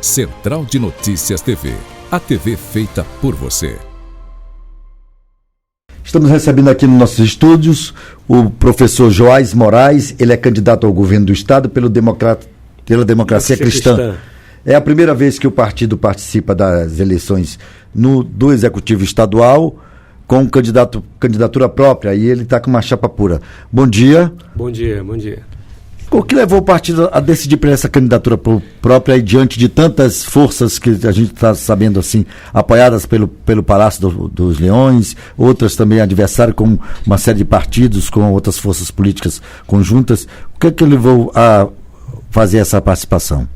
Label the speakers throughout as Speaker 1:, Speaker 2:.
Speaker 1: Central de Notícias TV. A TV feita por você.
Speaker 2: Estamos recebendo aqui nos nossos estúdios o professor Joás Moraes. Ele é candidato ao governo do Estado pela Democracia Cristã. É a primeira vez que o partido participa das eleições do Executivo Estadual com candidatura própria, e ele está com uma chapa pura. Bom dia.
Speaker 3: Bom dia, bom dia.
Speaker 2: O que levou o partido a decidir por essa candidatura própria e diante de tantas forças que a gente está sabendo assim, apoiadas pelo Palácio dos Leões, outras também adversárias, como uma série de partidos, com outras forças políticas conjuntas? O que levou a fazer essa participação?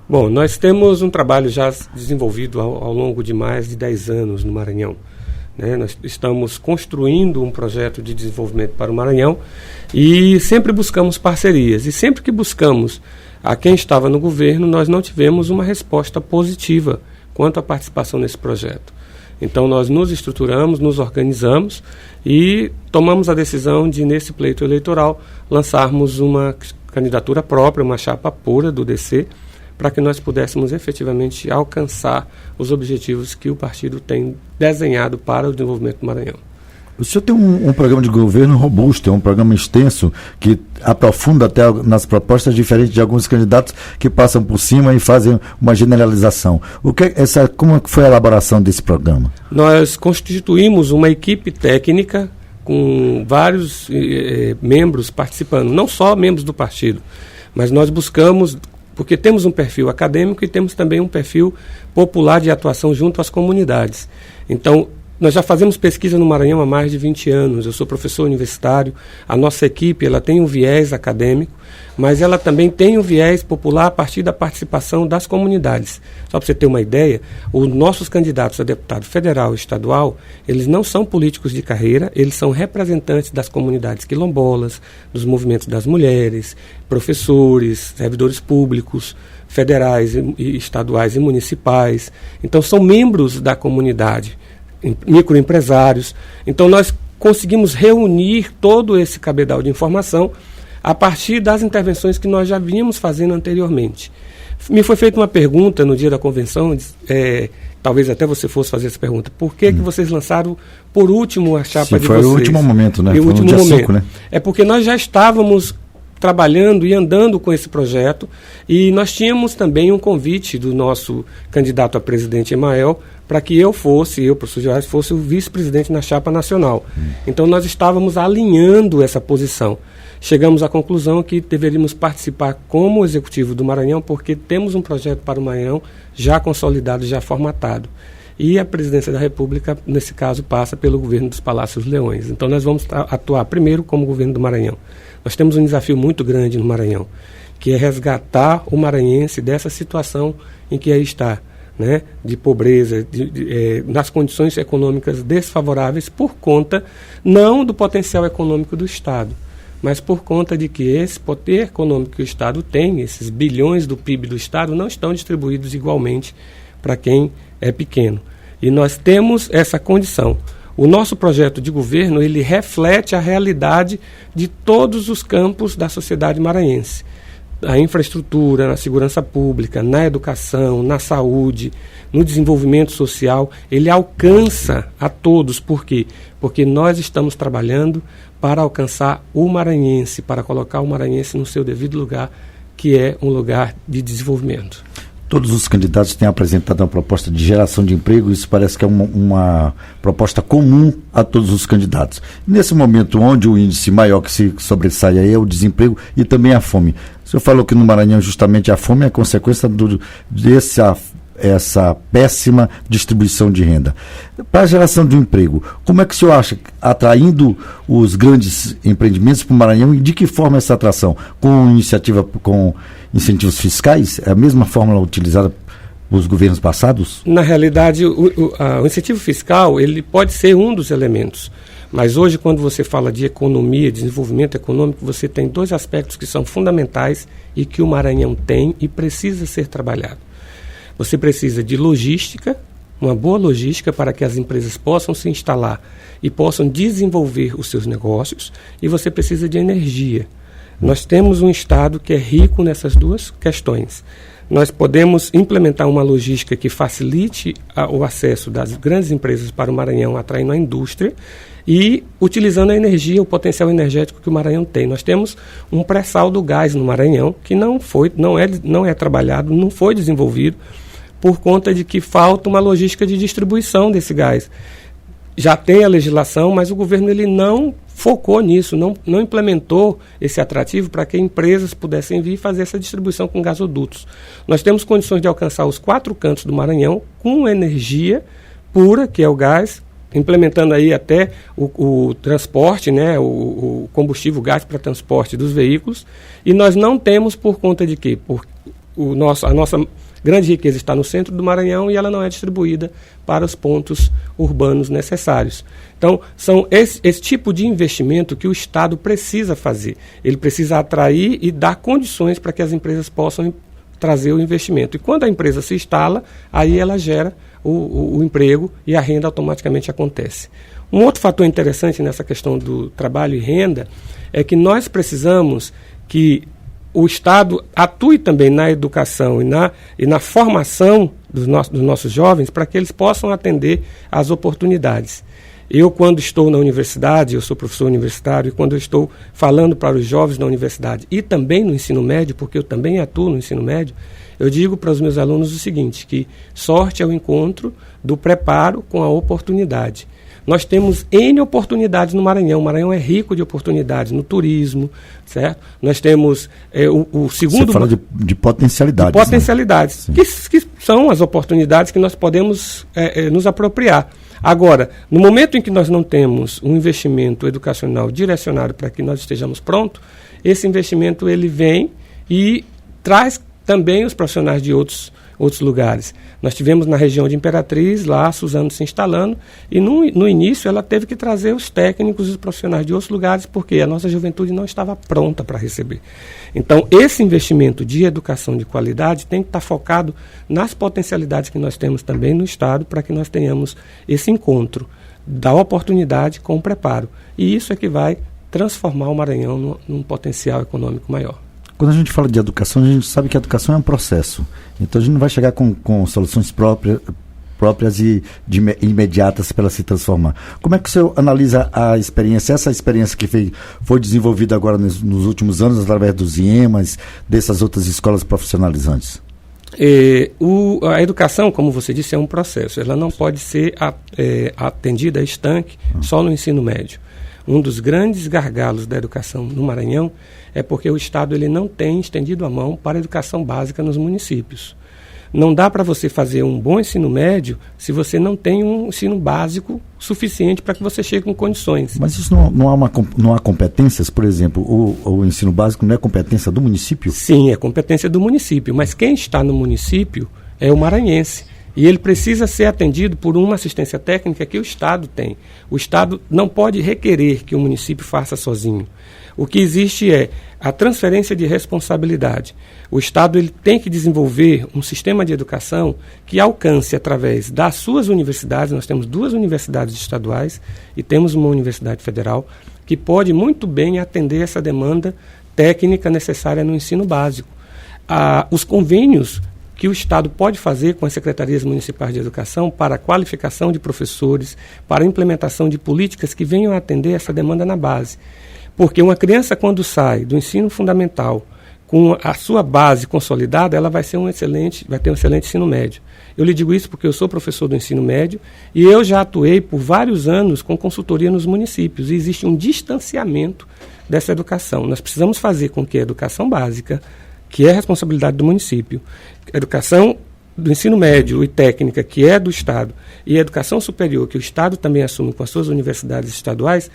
Speaker 3: Bom, nós temos um trabalho já desenvolvido ao longo de mais de 10 anos no Maranhão. Nós estamos construindo um projeto de desenvolvimento para o Maranhão e sempre buscamos parcerias. E sempre que buscamos a quem estava no governo, nós não tivemos uma resposta positiva quanto à participação nesse projeto. Então nós nos estruturamos, nos organizamos e tomamos a decisão de, nesse pleito eleitoral, lançarmos uma candidatura própria, uma chapa pura do DC, para que nós pudéssemos efetivamente alcançar os objetivos que o partido tem desenhado para o desenvolvimento do Maranhão.
Speaker 2: O senhor tem um programa de governo robusto, é um programa extenso que aprofunda até nas propostas diferentes de alguns candidatos que passam por cima e fazem uma generalização. Como foi a elaboração desse programa? Nós
Speaker 3: constituímos uma equipe técnica com vários membros participando, não só membros do partido, mas nós buscamos, porque temos um perfil acadêmico e temos também um perfil popular de atuação junto às comunidades. Então, nós já fazemos pesquisa no Maranhão há mais de 20 anos. Eu sou professor universitário. A nossa equipe ela tem um viés acadêmico, mas ela também tem um viés popular a partir da participação das comunidades. Só para você ter uma ideia, os nossos candidatos a deputado federal e estadual, eles não são políticos de carreira, eles são representantes das comunidades quilombolas, dos movimentos das mulheres, professores, servidores públicos, federais e estaduais e municipais. Então, são membros da comunidade, microempresários. Então nós conseguimos reunir todo esse cabedal de informação a partir das intervenções que nós já vínhamos fazendo anteriormente. Me foi feita uma pergunta no dia da convenção, talvez até você fosse fazer essa pergunta, por que vocês lançaram por último a chapa de vocês?
Speaker 2: Foi o último momento, né?
Speaker 3: Foi o último momento, né? É porque nós já estávamos trabalhando e andando com esse projeto, e nós tínhamos também um convite do nosso candidato a presidente Emael para que eu, professor Joás, fosse o vice-presidente na chapa nacional. Então nós estávamos alinhando essa posição. Chegamos à conclusão que deveríamos participar como executivo do Maranhão, porque temos um projeto para o Maranhão já consolidado, já formatado. E a presidência da República, nesse caso, passa pelo governo dos Palácios Leões. Então nós vamos atuar primeiro como governo do Maranhão. Nós temos um desafio muito grande no Maranhão, que é resgatar o maranhense dessa situação em que aí está, né, de pobreza, nas condições econômicas desfavoráveis por conta, não do potencial econômico do Estado, mas por conta de que esse poder econômico que o Estado tem, esses bilhões do PIB do Estado, não estão distribuídos igualmente para quem é pequeno. E nós temos essa condição. O nosso projeto de governo, ele reflete a realidade de todos os campos da sociedade maranhense. A infraestrutura, na segurança pública, na educação, na saúde, no desenvolvimento social, ele alcança a todos. Por quê? Porque nós estamos trabalhando para alcançar o maranhense, para colocar o maranhense no seu devido lugar, que é um lugar de desenvolvimento.
Speaker 2: Todos os candidatos têm apresentado uma proposta de geração de emprego, isso parece que é uma proposta comum a todos os candidatos. Nesse momento, onde o índice maior que se sobressai aí é o desemprego e também a fome. O senhor falou que no Maranhão justamente a fome é a consequência essa péssima distribuição de renda. Para a geração de emprego, como é que o senhor acha, atraindo os grandes empreendimentos para o Maranhão, e de que forma essa atração? Com incentivos fiscais? É a mesma fórmula utilizada pelos governos passados?
Speaker 3: Na realidade, o incentivo fiscal ele pode ser um dos elementos. Mas hoje, quando você fala de economia, desenvolvimento econômico, você tem dois aspectos que são fundamentais e que o Maranhão tem e precisa ser trabalhado. Você precisa de logística, uma boa logística para que as empresas possam se instalar e possam desenvolver os seus negócios, e você precisa de energia. Nós temos um Estado que é rico nessas duas questões. Nós podemos implementar uma logística que facilite o acesso das grandes empresas para o Maranhão, atraindo a indústria e utilizando a energia, o potencial energético que o Maranhão tem. Nós temos um pré-sal do gás no Maranhão que não é trabalhado, não foi desenvolvido por conta de que falta uma logística de distribuição desse gás. Já tem a legislação, mas o governo ele não focou nisso, não implementou esse atrativo para que empresas pudessem vir fazer essa distribuição com gasodutos. Nós temos condições de alcançar os 4 cantos do Maranhão com energia pura, que é o gás, implementando aí até o transporte, né, o combustível gás para transporte dos veículos, e nós não temos por conta de quê? A nossa grande riqueza está no centro do Maranhão e ela não é distribuída para os pontos urbanos necessários. Então, são esse tipo de investimento que o Estado precisa fazer. Ele precisa atrair e dar condições para que as empresas possam trazer o investimento. E quando a empresa se instala, aí ela gera o emprego e a renda automaticamente acontece. Um outro fator interessante nessa questão do trabalho e renda é que nós precisamos que o Estado atue também na educação e na formação dos nossos jovens para que eles possam atender às oportunidades. Eu, quando estou na universidade, eu sou professor universitário, e quando eu estou falando para os jovens na universidade e também no ensino médio, porque eu também atuo no ensino médio, eu digo para os meus alunos o seguinte, que sorte é o encontro do preparo com a oportunidade. Nós temos N oportunidades no Maranhão. O Maranhão é rico de oportunidades no turismo, certo? Nós temos o segundo... Você
Speaker 2: fala de potencialidades.
Speaker 3: De potencialidades, né? que são as oportunidades que nós podemos nos apropriar. Agora, no momento em que nós não temos um investimento educacional direcionado para que nós estejamos prontos, esse investimento ele vem e traz também os profissionais de outros lugares. Nós tivemos na região de Imperatriz, lá a Suzano se instalando, e no início ela teve que trazer os técnicos e os profissionais de outros lugares, porque a nossa juventude não estava pronta para receber. Então, esse investimento de educação de qualidade tem que estar focado nas potencialidades que nós temos também no Estado, para que nós tenhamos esse encontro da oportunidade com o preparo. E isso é que vai transformar o Maranhão num potencial econômico maior.
Speaker 2: Quando a gente fala de educação, a gente sabe que a educação é um processo. Então a gente não vai chegar com soluções próprias e imediatas para ela se transformar. Como é que o senhor analisa a experiência, essa experiência que foi desenvolvida agora nos últimos anos, através dos IEMAs, dessas outras escolas profissionalizantes?
Speaker 3: A educação, como você disse, é um processo. Ela não pode ser atendida a estanque só no ensino médio. Um dos grandes gargalos da educação no Maranhão é porque o Estado ele não tem estendido a mão para a educação básica nos municípios. Não dá para você fazer um bom ensino médio se você não tem um ensino básico suficiente para que você chegue com condições.
Speaker 2: Mas isso não há competências, por exemplo, o ensino básico não é competência do município?
Speaker 3: Sim, é competência do município, mas quem está no município é o maranhense. E ele precisa ser atendido por uma assistência técnica que o Estado tem. O Estado não pode requerer que o município faça sozinho. O que existe é a transferência de responsabilidade. O Estado ele tem que desenvolver um sistema de educação que alcance através das suas universidades. Nós temos 2 universidades estaduais e temos uma universidade federal que pode muito bem atender essa demanda técnica necessária no ensino básico. Os convênios que o Estado pode fazer com as secretarias municipais de educação para a qualificação de professores, para a implementação de políticas que venham a atender essa demanda na base. Porque uma criança, quando sai do ensino fundamental com a sua base consolidada, ela vai ter um excelente ensino médio. Eu lhe digo isso porque eu sou professor do ensino médio e eu já atuei por vários anos com consultoria nos municípios e existe um distanciamento dessa educação. Nós precisamos fazer com que a educação básica, que é a responsabilidade do município, a educação do ensino médio e técnica, que é do Estado, e a educação superior, que o Estado também assume com as suas universidades estaduais,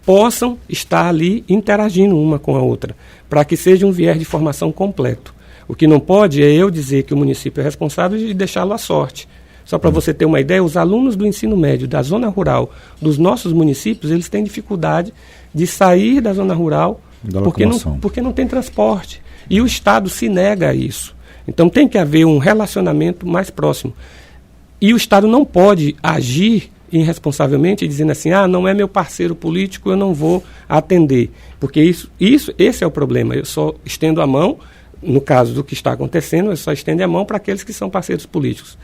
Speaker 3: possam estar ali interagindo uma com a outra, para que seja um viés de formação completo. O que não pode é eu dizer que o município é responsável e deixá-lo à sorte. Só para você ter uma ideia, os alunos do ensino médio da zona rural dos nossos municípios, eles têm dificuldade de sair da zona rural porque não tem transporte. E o Estado se nega a isso. Então tem que haver um relacionamento mais próximo. E o Estado não pode agir irresponsavelmente dizendo assim, não é meu parceiro político, eu não vou atender. Porque esse é o problema. Eu só estendo a mão, no caso do que está acontecendo, eu só estendo a mão para aqueles que são parceiros políticos.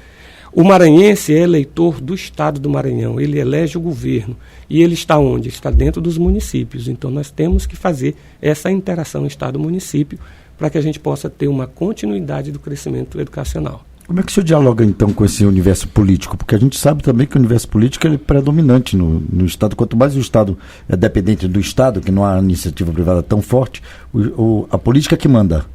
Speaker 3: O maranhense é eleitor do Estado do Maranhão, ele elege o governo. E ele está onde? Ele está dentro dos municípios. Então nós temos que fazer essa interação Estado-município para que a gente possa ter uma continuidade do crescimento educacional.
Speaker 2: Como é que o senhor dialoga, então, com esse universo político? Porque a gente sabe também que o universo político é predominante no Estado. Quanto mais o Estado é dependente do Estado, que não há iniciativa privada tão forte, a política que manda.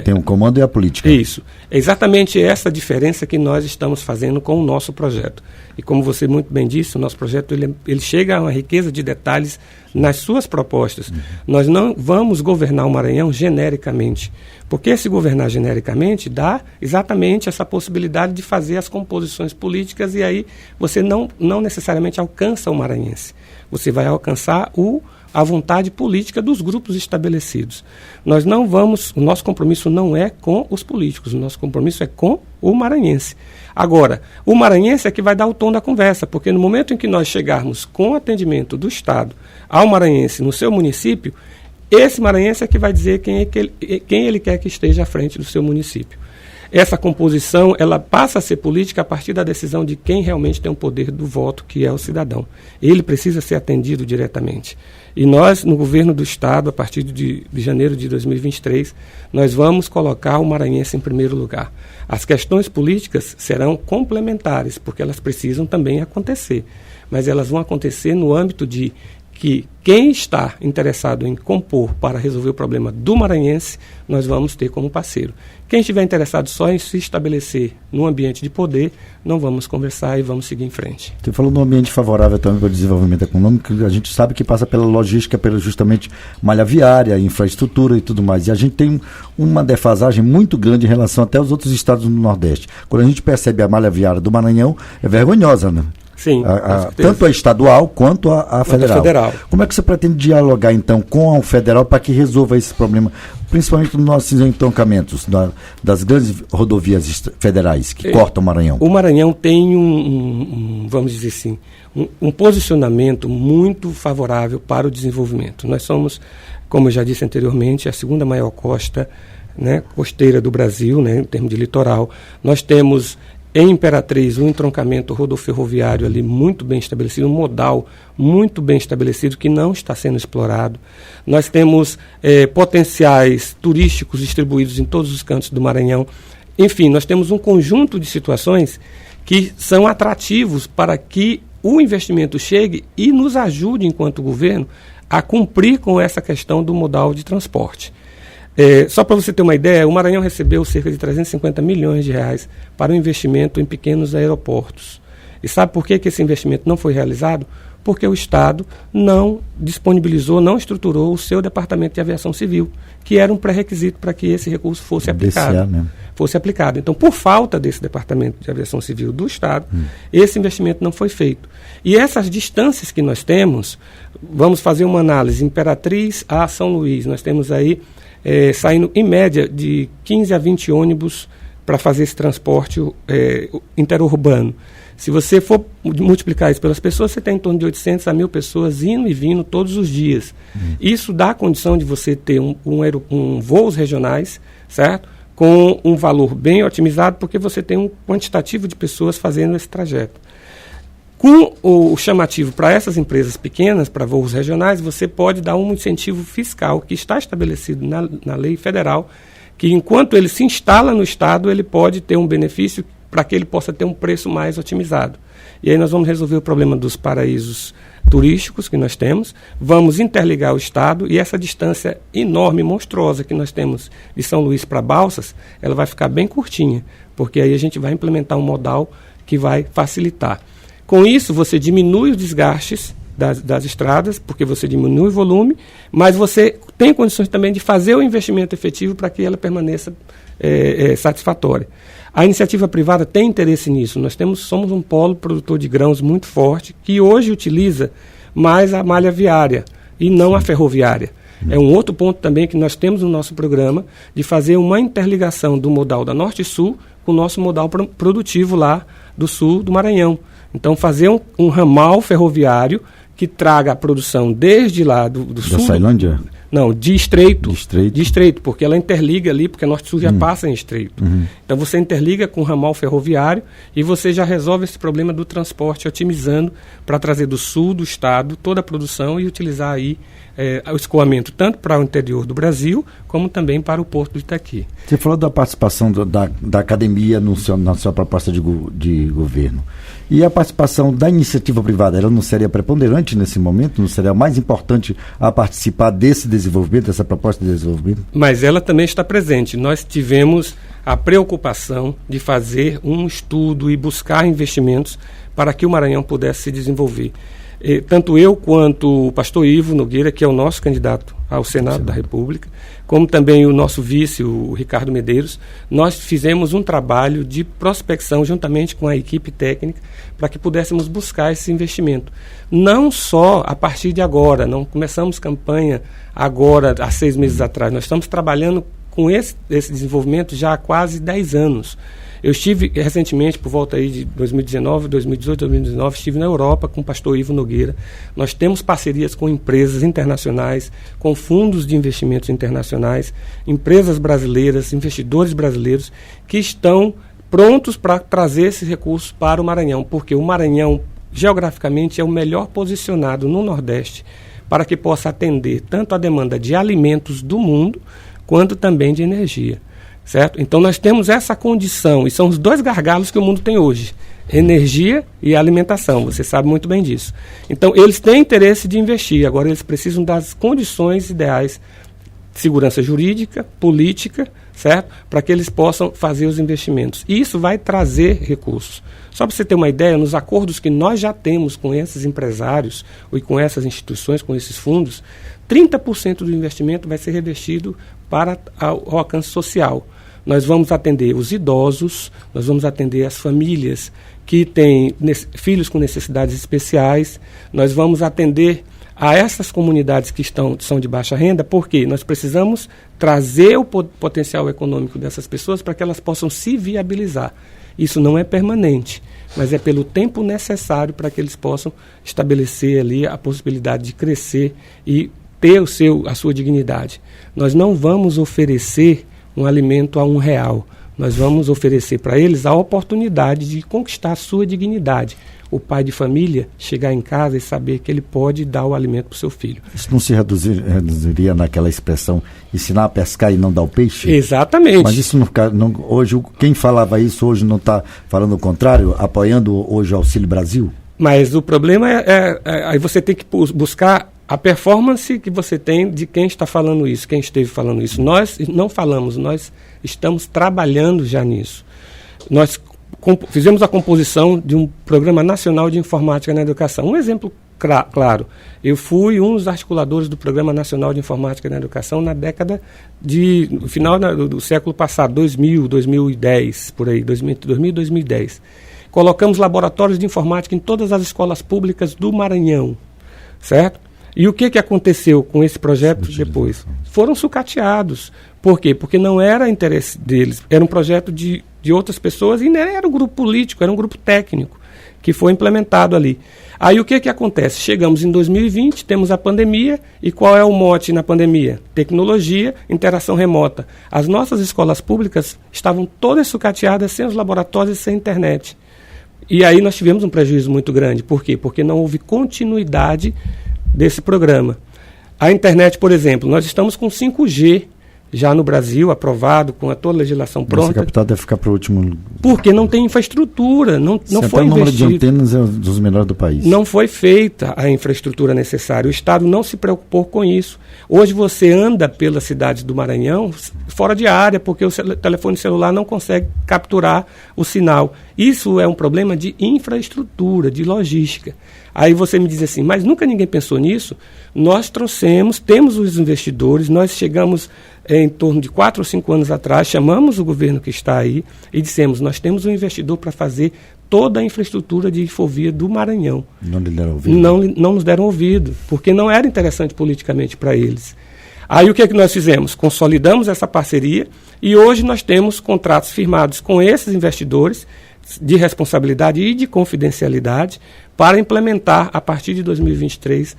Speaker 2: Tem um comando e a política.
Speaker 3: Isso. É exatamente essa diferença que nós estamos fazendo com o nosso projeto. E como você muito bem disse, o nosso projeto ele chega a uma riqueza de detalhes nas suas propostas. Nós não vamos governar o Maranhão genericamente. Porque se governar genericamente, dá exatamente essa possibilidade de fazer as composições políticas e aí você não necessariamente alcança o maranhense. Você vai alcançar a vontade política dos grupos estabelecidos. O nosso compromisso não é com os políticos, o nosso compromisso é com o maranhense. Agora, o maranhense é que vai dar o tom da conversa, porque no momento em que nós chegarmos com o atendimento do Estado ao maranhense no seu município, esse maranhense é que vai dizer quem ele quer que esteja à frente do seu município. Essa composição, ela passa a ser política a partir da decisão de quem realmente tem o poder do voto, que é o cidadão. Ele precisa ser atendido diretamente. E nós, no governo do Estado, a partir de janeiro de 2023, nós vamos colocar o maranhense em primeiro lugar. As questões políticas serão complementares, porque elas precisam também acontecer. Mas elas vão acontecer no âmbito de que quem está interessado em compor para resolver o problema do maranhense, nós vamos ter como parceiro. Quem estiver interessado só em se estabelecer no ambiente de poder, não vamos conversar e vamos seguir em frente.
Speaker 2: Você falou num ambiente favorável também para o desenvolvimento econômico, a gente sabe que passa pela logística, pela justamente malha viária, infraestrutura e tudo mais. E a gente tem uma defasagem muito grande em relação até aos outros estados do Nordeste. Quando a gente percebe a malha viária do Maranhão, é vergonhosa, né?
Speaker 3: Sim,
Speaker 2: tanto a estadual quanto a federal. Como é que você pretende dialogar, então, com a federal para que resolva esse problema, principalmente nos nossos entroncamentos das grandes rodovias federais que cortam o Maranhão?
Speaker 3: O Maranhão tem vamos dizer assim, um posicionamento muito favorável para o desenvolvimento. Nós somos, como eu já disse anteriormente, a segunda maior costa, né, costeira do Brasil, né, em termos de litoral. Nós temos em Imperatriz, um entroncamento rodoferroviário ali muito bem estabelecido, um modal muito bem estabelecido que não está sendo explorado. Nós temos potenciais turísticos distribuídos em todos os cantos do Maranhão. Enfim, nós temos um conjunto de situações que são atrativos para que o investimento chegue e nos ajude, enquanto governo, a cumprir com essa questão do modal de transporte. Só para você ter uma ideia, o Maranhão recebeu cerca de 350 milhões de reais para o investimento em pequenos aeroportos. E sabe por que esse investimento não foi realizado? Porque o Estado não disponibilizou, não estruturou o seu Departamento de Aviação Civil, que era um pré-requisito para que esse recurso fosse aplicado. Então, por falta desse Departamento de Aviação Civil do Estado, esse investimento não foi feito. E essas distâncias que nós temos, vamos fazer uma análise, Imperatriz a São Luís, nós temos aí saindo em média de 15 a 20 ônibus para fazer esse transporte interurbano. Se você for multiplicar isso pelas pessoas, você tem em torno de 800 a 1.000 pessoas indo e vindo todos os dias. Isso dá a condição de você ter voos regionais, certo? Com um valor bem otimizado, porque você tem um quantitativo de pessoas fazendo esse trajeto. Com o chamativo para essas empresas pequenas, para voos regionais, você pode dar um incentivo fiscal que está estabelecido na lei federal, que enquanto ele se instala no Estado, ele pode ter um benefício para que ele possa ter um preço mais otimizado. E aí nós vamos resolver o problema dos paraísos turísticos que nós temos, vamos interligar o Estado e essa distância enorme, monstruosa que nós temos de São Luís para Balsas, ela vai ficar bem curtinha, porque aí a gente vai implementar um modal que vai facilitar. Com isso, você diminui os desgastes das estradas, porque você diminui o volume, mas você tem condições também de fazer o investimento efetivo para que ela permaneça satisfatória. A iniciativa privada tem interesse nisso. Nós somos um polo produtor de grãos muito forte, que hoje utiliza mais a malha viária e não a ferroviária. É um outro ponto também que nós temos no nosso programa, de fazer uma interligação do modal da Norte e Sul com o nosso modal produtivo lá do sul do Maranhão. Então, fazer um ramal ferroviário que traga a produção desde lá do sul...
Speaker 2: Da Ceilândia?
Speaker 3: Não, de estreito, porque ela interliga ali, porque a Norte-Sul já passa em estreito. Então você interliga com o ramal ferroviário e você já resolve esse problema do transporte, otimizando para trazer do sul do estado toda a produção e utilizar aí o escoamento tanto para o interior do Brasil, como também para o Porto do Itaqui.
Speaker 2: Você falou da participação da academia na sua proposta de governo. E a participação da iniciativa privada, ela não seria preponderante nesse momento? Não seria mais importante a participar desse desenvolvimento, dessa proposta de desenvolvimento?
Speaker 3: Mas ela também está presente. Nós tivemos a preocupação de fazer um estudo e buscar investimentos para que o Maranhão pudesse se desenvolver. Tanto eu quanto o pastor Ivo Nogueira, que é o nosso candidato ao Senado da República, como também o nosso vice, o Ricardo Medeiros, nós fizemos um trabalho de prospecção juntamente com a equipe técnica para que pudéssemos buscar esse investimento. Não só a partir de agora, não começamos campanha agora, há 6 meses atrás, nós estamos trabalhando com esse desenvolvimento já há quase 10 anos. Eu estive recentemente, por volta aí de 2019, 2018, 2019, estive na Europa com o pastor Ivo Nogueira. Nós temos parcerias com empresas internacionais, com fundos de investimentos internacionais, empresas brasileiras, investidores brasileiros, que estão prontos para trazer esses recursos para o Maranhão, porque o Maranhão, geograficamente, é o melhor posicionado no Nordeste para que possa atender tanto a demanda de alimentos do mundo, quanto também de energia. Certo? Então nós temos essa condição, e são os 2 gargalos que o mundo tem hoje, energia e alimentação, você sabe muito bem disso. Então eles têm interesse de investir, agora eles precisam das condições ideais, segurança jurídica, política, certo? Para que eles possam fazer os investimentos. E isso vai trazer recursos. Só para você ter uma ideia, nos acordos que nós já temos com esses empresários, e com essas instituições, com esses fundos, 30% do investimento vai ser revestido para o alcance social. Nós vamos atender os idosos, nós vamos atender as famílias que têm filhos com necessidades especiais, nós vamos atender a essas comunidades que são de baixa renda, porque nós precisamos trazer o potencial econômico dessas pessoas para que elas possam se viabilizar. Isso não é permanente, mas é pelo tempo necessário para que eles possam estabelecer ali a possibilidade de crescer e ter a sua dignidade. Nós não vamos oferecer um alimento a R$1. Nós vamos oferecer para eles a oportunidade de conquistar a sua dignidade. O pai de família chegar em casa e saber que ele pode dar o alimento para o seu filho.
Speaker 2: Isso não se reduziria naquela expressão ensinar a pescar e não dar o peixe?
Speaker 3: Exatamente.
Speaker 2: Mas isso hoje, quem falava isso hoje não está falando o contrário, apoiando hoje o Auxílio Brasil?
Speaker 3: Mas o problema aí você tem que buscar a performance que você tem de quem está falando isso, quem esteve falando isso. Nós não falamos, nós estamos trabalhando já nisso. Nós fizemos a composição de um Programa Nacional de Informática na Educação. Um exemplo claro, eu fui um dos articuladores do Programa Nacional de Informática na Educação na década no final do século passado, 2000, 2010, por aí, 2000 e 2010. Colocamos laboratórios de informática em todas as escolas públicas do Maranhão, certo? E o que aconteceu com esse projeto depois? Foram sucateados. Por quê? Porque não era interesse deles, era um projeto de outras pessoas e não era um grupo político, era um grupo técnico que foi implementado ali. Aí o que acontece? Chegamos em 2020, temos a pandemia, e qual é o mote na pandemia? Tecnologia, interação remota. As nossas escolas públicas estavam todas sucateadas, sem os laboratórios e sem internet. E aí nós tivemos um prejuízo muito grande. Por quê? Porque não houve continuidade desse programa. A internet, por exemplo, nós estamos com 5G já no Brasil, aprovado, com a toda a legislação pronta.
Speaker 2: Essa capital deve ficar para o último...
Speaker 3: Porque não tem infraestrutura, não foi investido.
Speaker 2: O número de antenas é um dos menores do país.
Speaker 3: Não foi feita a infraestrutura necessária. O Estado não se preocupou com isso. Hoje você anda pelas cidades do Maranhão fora de área, porque o telefone celular não consegue capturar o sinal. Isso é um problema de infraestrutura, de logística. Aí você me diz assim, mas nunca ninguém pensou nisso? Nós temos os investidores, nós chegamos em torno de 4 ou 5 anos atrás, chamamos o governo que está aí e dissemos, nós temos um investidor para fazer toda a infraestrutura de infovia do Maranhão.
Speaker 2: Não lhe deram ouvido?
Speaker 3: Não nos deram ouvido, porque não era interessante politicamente para eles. Aí o que nós fizemos? Consolidamos essa parceria e hoje nós temos contratos firmados com esses investidores de responsabilidade e de confidencialidade para implementar, a partir de 2023,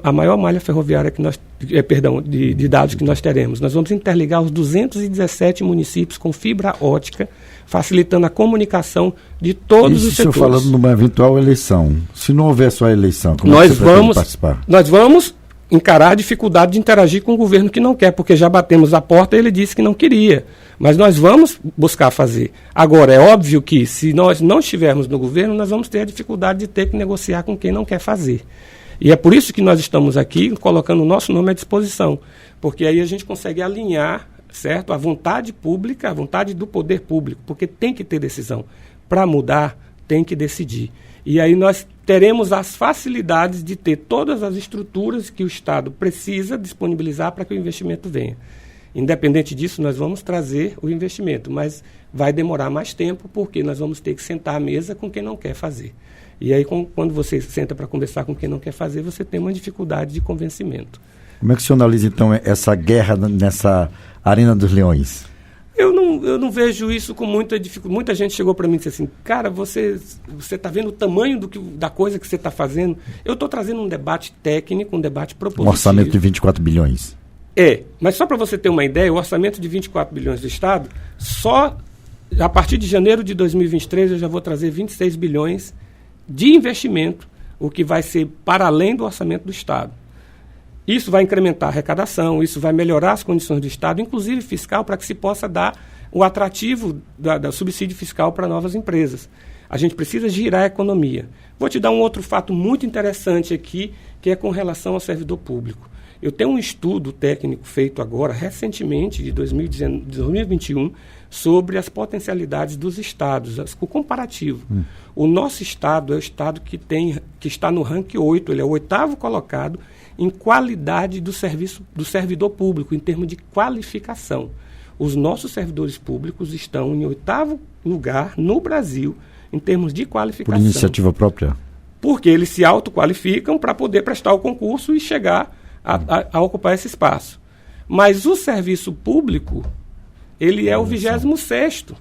Speaker 3: a maior malha ferroviária que nós, de dados que nós teremos. Nós vamos interligar os 217 municípios com fibra ótica, facilitando a comunicação de todos os setores.
Speaker 2: Isso falando numa eventual eleição. Se não houver só a eleição, como você pretende participar?
Speaker 3: Nós vamos encarar a dificuldade de interagir com o governo que não quer, porque já batemos a porta e ele disse que não queria. Mas nós vamos buscar fazer. Agora, é óbvio que se nós não estivermos no governo, nós vamos ter a dificuldade de ter que negociar com quem não quer fazer. E é por isso que nós estamos aqui colocando o nosso nome à disposição, porque aí a gente consegue alinhar, certo, a vontade pública, a vontade do poder público, porque tem que ter decisão. Para mudar, tem que decidir. E aí nós teremos as facilidades de ter todas as estruturas que o Estado precisa disponibilizar para que o investimento venha. Independente disso, nós vamos trazer o investimento, mas vai demorar mais tempo, porque nós vamos ter que sentar à mesa com quem não quer fazer. E aí, quando você senta para conversar com quem não quer fazer, você tem uma dificuldade de convencimento.
Speaker 2: Como é que o senhor analisa, então, essa guerra nessa Arena dos Leões?
Speaker 3: Eu não vejo isso com muita dificuldade. Muita gente chegou para mim e disse assim, cara, você está vendo o tamanho da coisa que você está fazendo? Eu estou trazendo um debate técnico, um debate propositivo.
Speaker 2: Um orçamento de 24 bilhões.
Speaker 3: Mas só para você ter uma ideia, o orçamento de 24 bilhões do Estado, só a partir de janeiro de 2023 eu já vou trazer 26 bilhões de investimento, o que vai ser para além do orçamento do Estado. Isso vai incrementar a arrecadação, isso vai melhorar as condições do Estado, inclusive fiscal, para que se possa dar o atrativo da subsídio fiscal para novas empresas. A gente precisa girar a economia. Vou te dar um outro fato muito interessante aqui, que é com relação ao servidor público. Eu tenho um estudo técnico feito agora, recentemente, de 2021, sobre as potencialidades dos estados, o comparativo. O nosso estado é o estado que está no ranking 8, ele é o 8º colocado em qualidade do servidor público, em termos de qualificação. Os nossos servidores públicos estão em 8º lugar no Brasil, em termos de qualificação.
Speaker 2: Por iniciativa própria?
Speaker 3: Porque eles se autoqualificam para poder prestar o concurso e chegar a ocupar esse espaço. Mas o serviço público, ele é o 26º,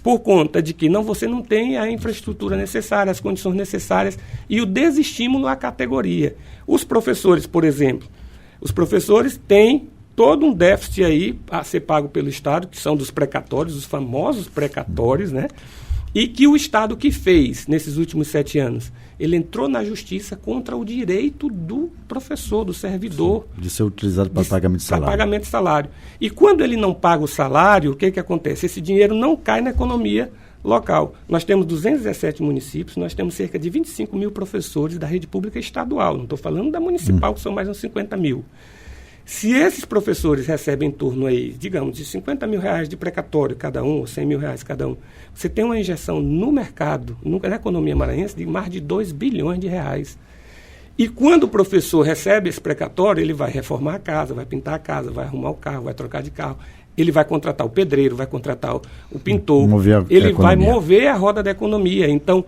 Speaker 3: por conta de que você não tem a infraestrutura necessária, as condições necessárias e o desestímulo à categoria. Os professores, por exemplo, os professores têm todo um déficit aí a ser pago pelo Estado, que são dos precatórios, os famosos precatórios, né? E que o Estado que fez nesses últimos 7 anos, ele entrou na justiça contra o direito do professor, do servidor.
Speaker 2: De ser utilizado para pagamento de salário.
Speaker 3: Para pagamento de salário. E quando ele não paga o salário, o que acontece? Esse dinheiro não cai na economia local. Nós temos 217 municípios, nós temos cerca de 25 mil professores da rede pública estadual. Não estou falando da municipal, que são mais uns 50 mil. Se esses professores recebem em torno aí, digamos, de 50 mil reais de precatório cada um, ou 100 mil reais cada um, você tem uma injeção no mercado, na economia maranhense, de mais de 2 bilhões de reais. E quando o professor recebe esse precatório, ele vai reformar a casa, vai pintar a casa, vai arrumar o carro, vai trocar de carro, ele vai contratar o pedreiro, vai contratar o pintor, ele vai mover a roda da economia. Então,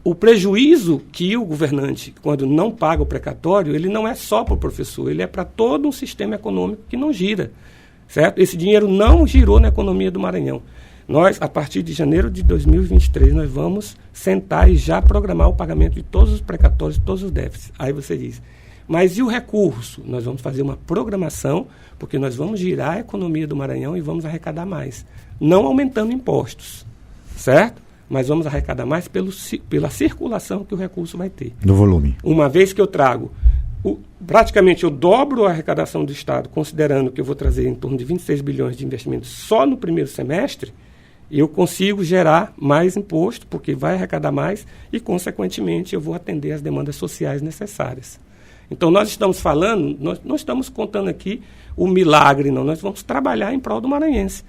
Speaker 3: o prejuízo que o governante, quando não paga o precatório, ele não é só para o professor, ele é para todo um sistema econômico que não gira, certo? Esse dinheiro não girou na economia do Maranhão. Nós, a partir de janeiro de 2023, nós vamos sentar e já programar o pagamento de todos os precatórios, todos os déficits. Aí você diz, mas e o recurso? Nós vamos fazer uma programação, porque nós vamos girar a economia do Maranhão e vamos arrecadar mais. Não aumentando impostos, certo? Mas vamos arrecadar mais pela circulação que o recurso vai ter.
Speaker 2: No volume.
Speaker 3: Uma vez que eu trago, praticamente eu dobro a arrecadação do Estado, considerando que eu vou trazer em torno de 26 bilhões de investimentos só no primeiro semestre, eu consigo gerar mais imposto, porque vai arrecadar mais e, consequentemente, eu vou atender às demandas sociais necessárias. Então, nós estamos falando, nós não estamos contando aqui o milagre, não. Nós vamos trabalhar em prol do maranhense,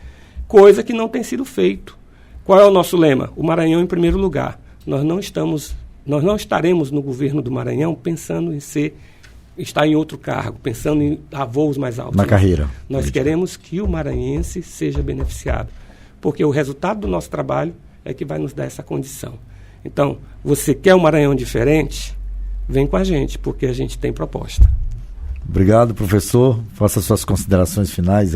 Speaker 3: coisa que não tem sido feito. Qual é o nosso lema? O Maranhão em primeiro lugar. Nós não estaremos no governo do Maranhão pensando em estar em outro cargo, pensando em voos mais altos.
Speaker 2: Na carreira.
Speaker 3: Nós queremos que o maranhense seja beneficiado, porque o resultado do nosso trabalho é que vai nos dar essa condição. Então, você quer um Maranhão diferente? Vem com a gente, porque a gente tem proposta.
Speaker 2: Obrigado, professor. Faça suas considerações finais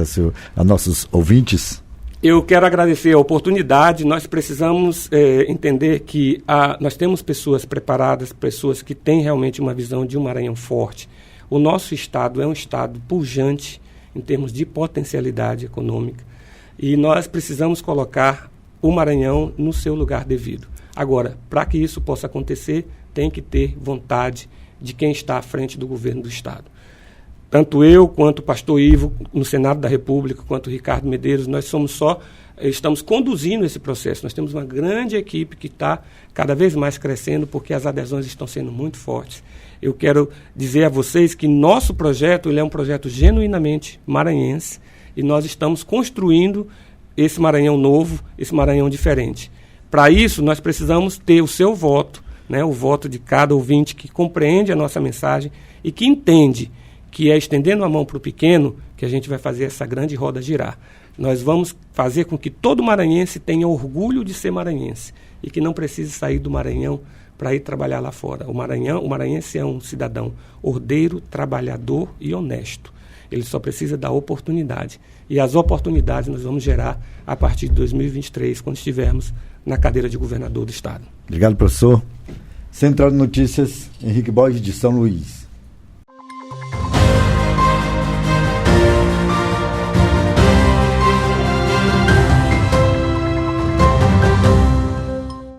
Speaker 2: a nossos ouvintes.
Speaker 3: Eu quero agradecer a oportunidade. Nós precisamos entender que nós temos pessoas preparadas, pessoas que têm realmente uma visão de um Maranhão forte. O nosso estado é um estado pujante em termos de potencialidade econômica e nós precisamos colocar o Maranhão no seu lugar devido. Agora, para que isso possa acontecer, tem que ter vontade de quem está à frente do governo do estado. Tanto eu, quanto o pastor Ivo, no Senado da República, quanto o Ricardo Medeiros, nós estamos conduzindo esse processo. Nós temos uma grande equipe que está cada vez mais crescendo, porque as adesões estão sendo muito fortes. Eu quero dizer a vocês que nosso projeto ele é um projeto genuinamente maranhense, e nós estamos construindo esse Maranhão novo, esse Maranhão diferente. Para isso, nós precisamos ter o seu voto, né, o voto de cada ouvinte que compreende a nossa mensagem e que entende que é estendendo a mão para o pequeno que a gente vai fazer essa grande roda girar. Nós vamos fazer com que todo maranhense tenha orgulho de ser maranhense e que não precise sair do Maranhão para ir trabalhar lá fora. O maranhense é um cidadão ordeiro, trabalhador e honesto. Ele só precisa da oportunidade. E as oportunidades nós vamos gerar a partir de 2023, quando estivermos na cadeira de governador do estado.
Speaker 2: Obrigado, professor. Central de Notícias, Henrique Borges, de São Luís.